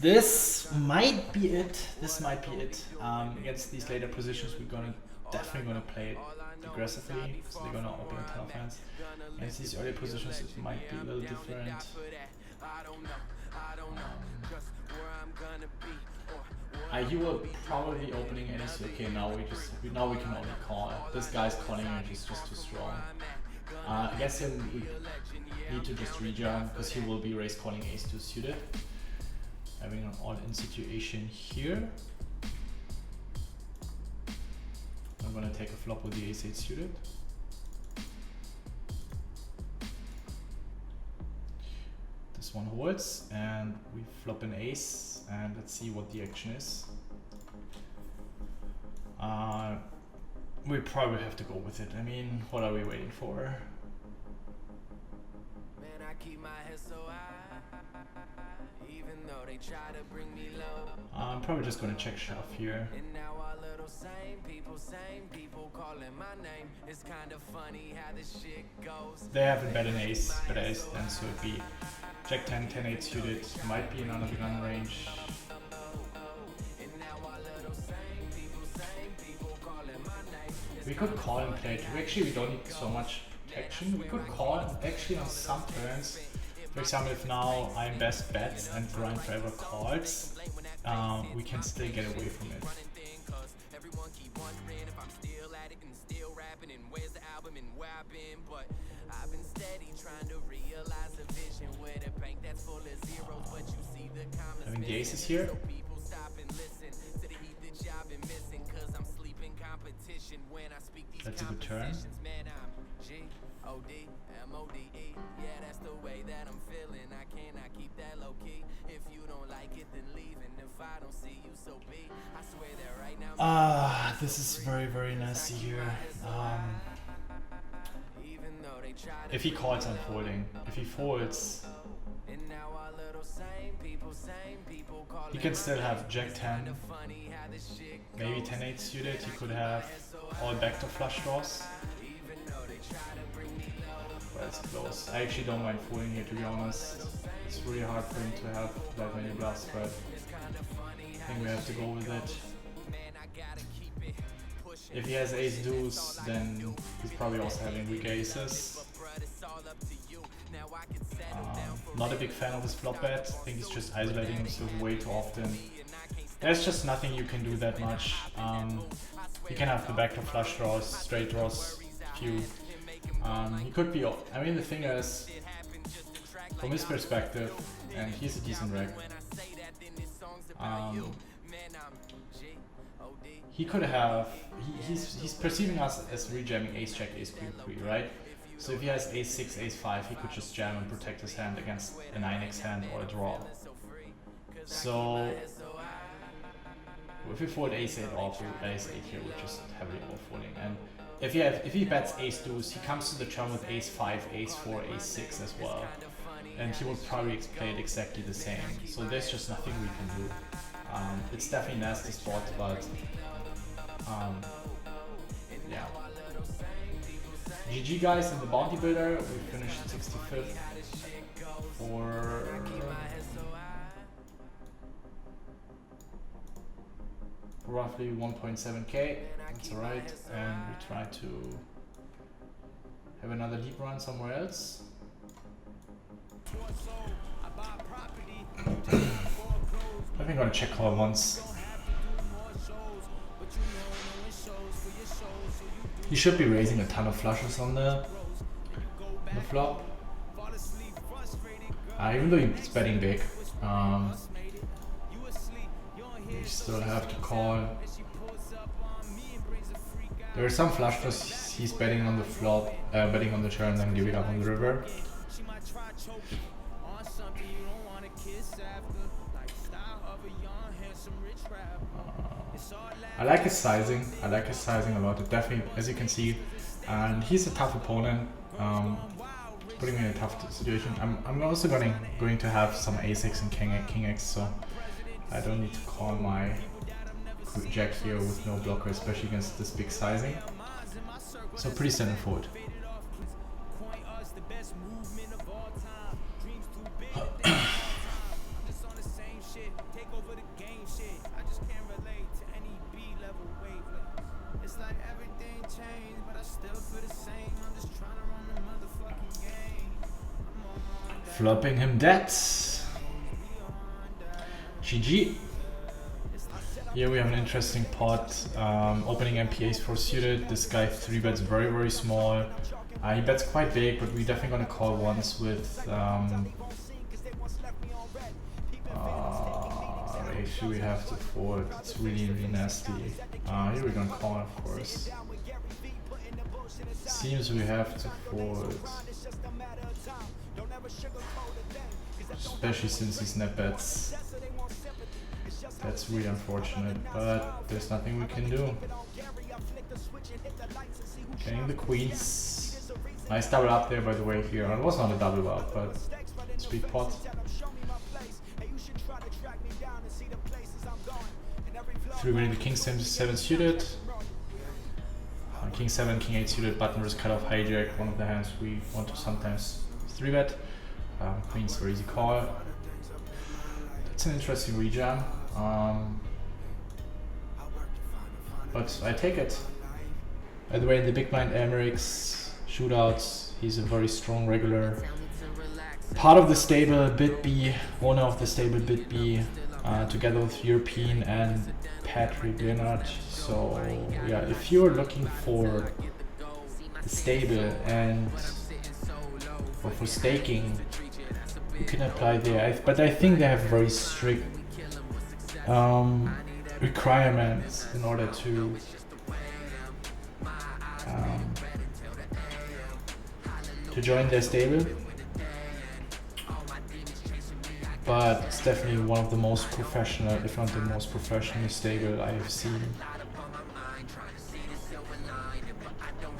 This might be it. This might be it. Against these later positions, we're definitely gonna play it aggressively because they're gonna open a ton of hands. Against these early positions, it might be a little different. You were probably opening any. Okay, now we can only call. This guy's calling and he's just too strong. I guess we need to just rejam because he will be raise calling ace-2 suited. Having an all-in situation here. I'm gonna take a flop with the ace-8 suited. This one holds, and we flop an ace, and let's see what the action is. We probably have to go with it. I mean, what are we waiting for? I'm probably just gonna check shove here. They haven't bet an ace, but ace, and so it'd be Jack 10, 10-8 suited. Might be in under the gun range. We could call and play it. We don't need so much protection. We could call actually on some turns. For example, if now I'm best bets and Ryan forever calls, we can still get away from it. Having the aces here. That's a good turn. This is very, very nasty here. If he calls, I'm folding. If he folds, he can still have Jack 10, maybe 10-8 suited. He could have all backdoor flush draws. But it's close. I actually don't mind folding here, to be honest. It's really hard for him to have that many bluffs, but I think we have to go with it. If he has ace deuce, then he's probably also having weak aces. Not a big fan of his flop bet. I think he's just isolating himself way too often. There's just nothing you can do that much. He can have the backdoor flush draws, straight draws, few. He could be. I mean, the thing is, from his perspective, and he's a decent reg. He could have. He's perceiving us as rejamming ace jack, ace queen 3, right? So if he has ace 6, ace 5, he could just jam and protect his hand against a 9x hand or a draw. So if we fold ace 8 off, ace 8 here, we're just heavily overfolding. And if he bets ace deuce, he comes to the turn with ace 5, ace 4, ace 6 as well. And he will probably play it exactly the same. So there's just nothing we can do. It's definitely a nasty spot, but yeah. GG guys in the bounty builder. We finished 65th for roughly 1.7k. That's alright, and we try to have another deep run somewhere else. I think I'm gonna check call once. He should be raising a ton of flushes on the flop. Even though he's betting big, we still have to call. There are some flush draws he's betting on the flop, betting on the turn, then give it up on the river. I like his sizing. I like his sizing a lot. It definitely, as you can see, and he's a tough opponent. Putting me in a tough situation. I'm also going to have some a6 and king x, so I don't need to call my jack here with no blocker, especially against this big sizing. So pretty standard fold. Flopping him dead. GG. Here we have an interesting pot. Opening MPAs 4 suited. This guy 3 bets very, very small. He bets quite big, but we're definitely gonna call once with actually we have to fold. It's really, really nasty. Here we're gonna call, of course. Seems we have to fold. Especially since he's net bets. That's really unfortunate, but there's nothing we can do. Getting the queens. Nice double up there, by the way, here. It was not a double up, but it's big pot. 3 winning the king 7 suited. King 7, king 8 suited, button risk cut off hijack. One of the hands we want to sometimes 3 bet. Queen's very easy call. That's an interesting rejam. But I take it. By the way, in the big blind Americ's shootouts, he's a very strong regular. Part of the stable BitB, owner of the stable BitB, together with European and Patrick Leonard. So yeah, if you're looking for a stable and or for staking, you can apply there. But I think they have very strict requirements in order to join their stable. But it's definitely one of the most professional, if not the most professional stable I have seen.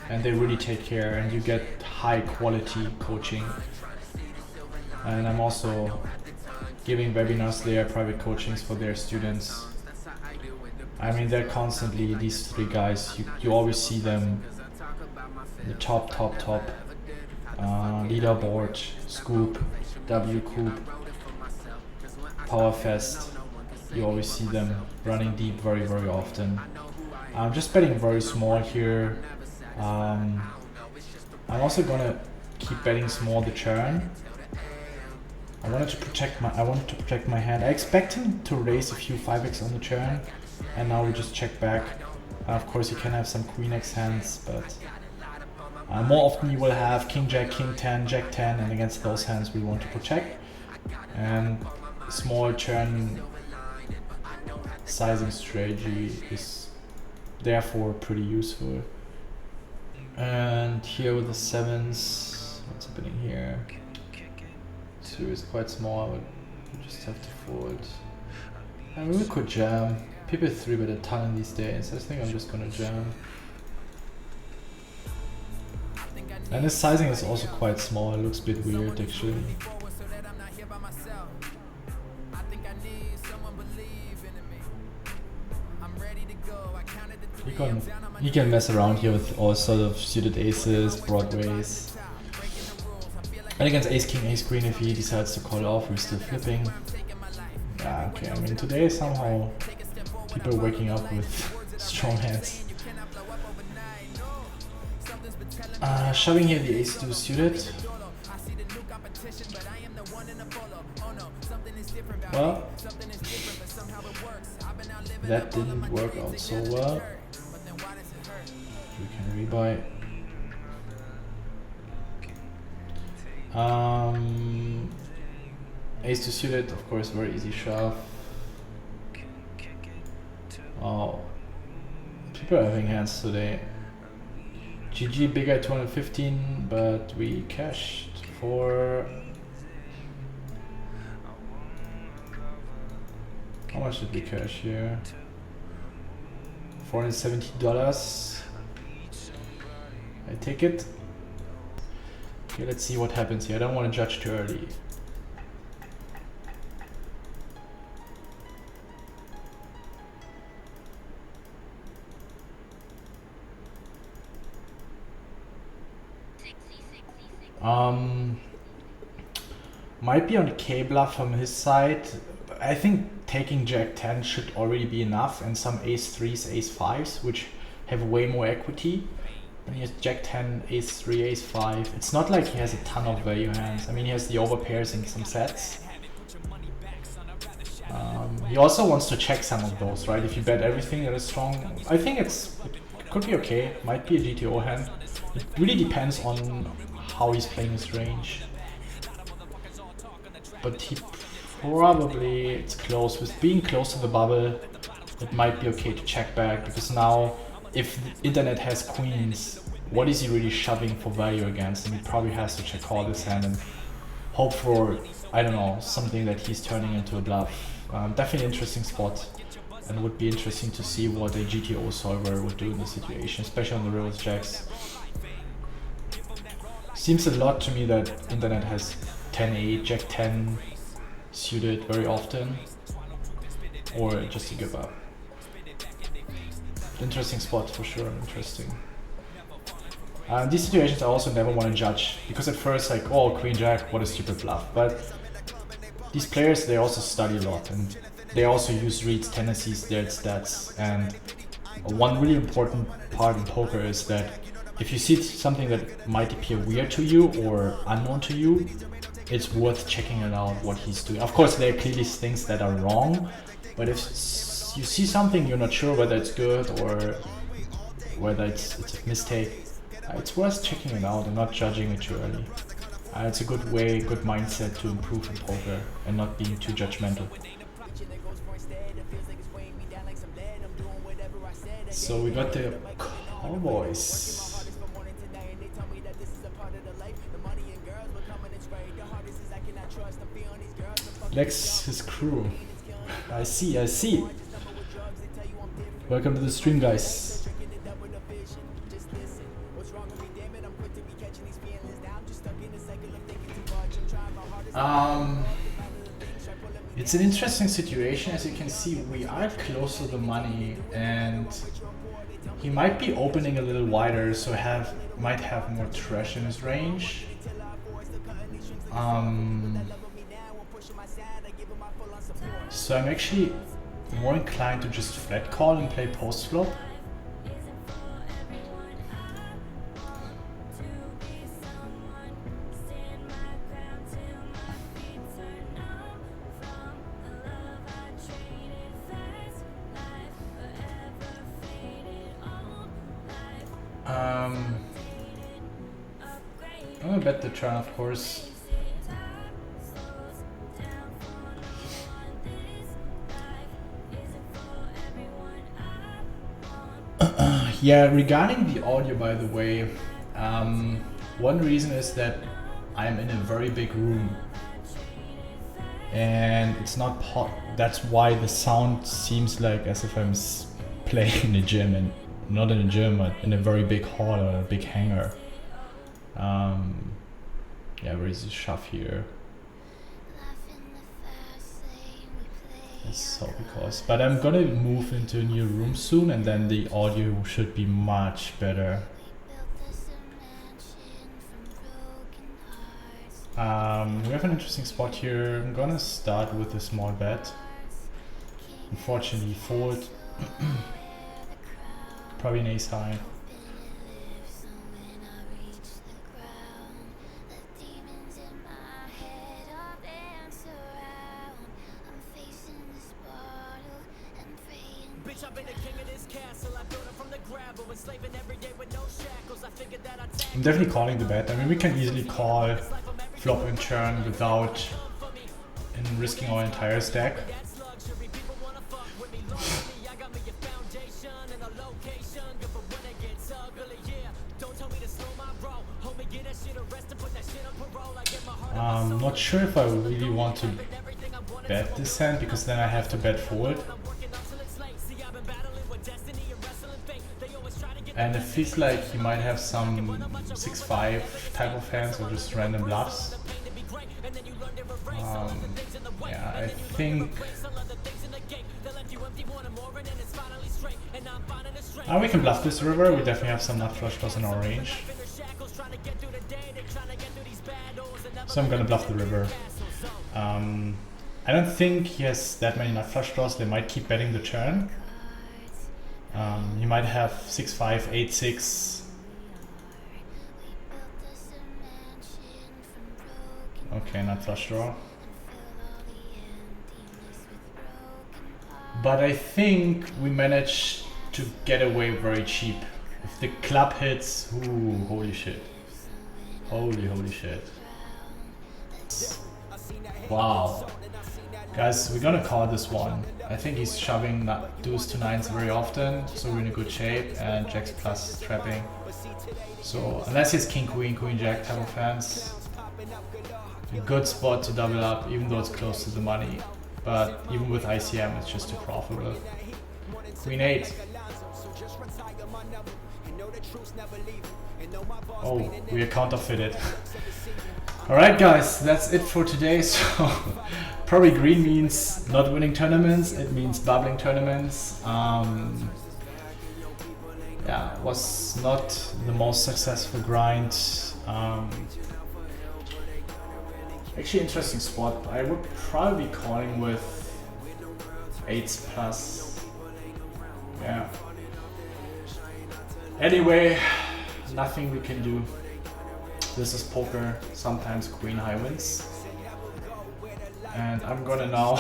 And they really take care, and you get high quality coaching. And I'm also giving webinars there, private coachings for their students. I mean, they're constantly, these 3 guys, you always see them in the top leaderboard, Scoop, WCOOP, Powerfest. You always see them running deep very, very often. I'm just betting very small here. I'm also gonna keep betting small the churn. I wanted to protect my hand. I expect him to raise a few 5x on the churn, and now we just check back. Of course, you can have some queen x hands, but more often you will have king jack, king 10, jack 10, and against those hands we want to protect. And small churn sizing strategy is therefore pretty useful. And here with the 7s, what's happening here? 2 is quite small, but you just have to fold. And we could jam. People 3 bet a ton in these days. I think I'm just gonna jam. And this sizing is also quite small. It looks a bit weird actually. You can mess around here with all sort of suited aces, Broadways. And against ace king, ace queen, if he decides to call off, we're still flipping. Yeah, okay, I mean today somehow people are waking up with strong hands. Shoving here the ace 2 suited. Well, that didn't work out so well. We can rebuy. Ace 2 suited, of course, very easy shove. Oh, people are having hands today. GG, big at 215, but we cashed for... How much did we cash here? $470. I take it. Okay, let's see what happens here. I don't want to judge too early. Might be on the K bluff from his side. I think taking Jack 10 should already be enough, and some Ace 3s, Ace 5s, which have way more equity. When he has Jack 10, Ace 3, Ace 5, it's not like he has a ton of value hands. I mean, he has the overpairs in some sets. He also wants to check some of those, right? If you bet everything that is strong, I think it could be okay. Might be a GTO hand. It really depends on how he's playing his range. But he probably, it's close. With being close to the bubble, it might be okay to check back, because now if the internet has queens, what is he really shoving for value against? And he probably has to check call this hand and hope for, I don't know, something that he's turning into a bluff. Definitely an interesting spot, and it would be interesting to see what a GTO solver would do in this situation, especially on the Rivers Jacks. Seems a lot to me that internet has 10-8, Jack 10 suited very often, or just to give up. Interesting spot for sure, interesting. These situations I also never want to judge, because at first like, oh, Queen Jack, what a stupid bluff. But these players, they also study a lot, and they also use reads, tendencies, their stats. And one really important part in poker is that if you see something that might appear weird to you or unknown to you, it's worth checking it out what he's doing. Of course, there are clearly things that are wrong, but if you see something you're not sure whether it's good or whether it's a mistake, it's worth checking it out and not judging it too early. It's a good way, good mindset to improve in poker and not being too judgmental. So we got the Cowboys. Lex, his crew. I see. Welcome to the stream, guys. It's an interesting situation. As you can see, we are close to the money, and he might be opening a little wider, so might have more trash in his range. So I'm actually more inclined to just flat call and play post flop. I'm gonna bet the turn, of course. Yeah, regarding the audio, by the way, one reason is that I'm in a very big room, and it's not that's why the sound seems like as if I'm playing in a gym, and not in a gym, but in a very big hall or a big hangar. Yeah, where is the shove here? So because, but I'm gonna move into a new room soon, and then the audio should be much better. We have an interesting spot here. I'm gonna start with a small bet. Unfortunately, fold. Probably an ace high. I'm definitely calling the bet. I mean, we can easily call flop and turn without risking our entire stack. I'm not sure if I really want to bet this hand, because then I have to bet fold. And it feels like he might have some 6-5 type of hands or just random bluffs. Yeah, I think... we can bluff this river. We definitely have some nut flush draws in our range. So I'm gonna bluff the river. I don't think he has that many nut flush draws. They might keep betting the turn. He might have 6-5, 8-6, Okay, not flush draw. But I think we managed to get away very cheap. If the club hits, ooh, holy shit. Holy shit. Wow. Guys, we're gonna call this one. I think he's shoving deuce to nines very often, so we're in a good shape, and jacks plus trapping. So unless he's king queen, queen jack type of hands, a good spot to double up, even though it's close to the money. But even with ICM, it's just too profitable. Queen 8. Oh, we are counterfeited. Alright guys, that's it for today. So probably green means not winning tournaments, it means bubbling tournaments. Yeah, was not the most successful grind. Actually interesting spot. I would probably be calling with 8s plus. Yeah. Anyway, nothing we can do. This is poker, sometimes queen high wins. And I'm gonna now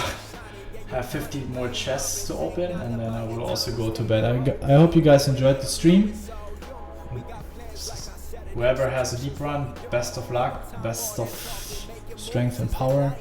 have 50 more chests to open, and then I will also go to bed. I hope you guys enjoyed the stream. Whoever has a deep run, best of luck, best of strength and power.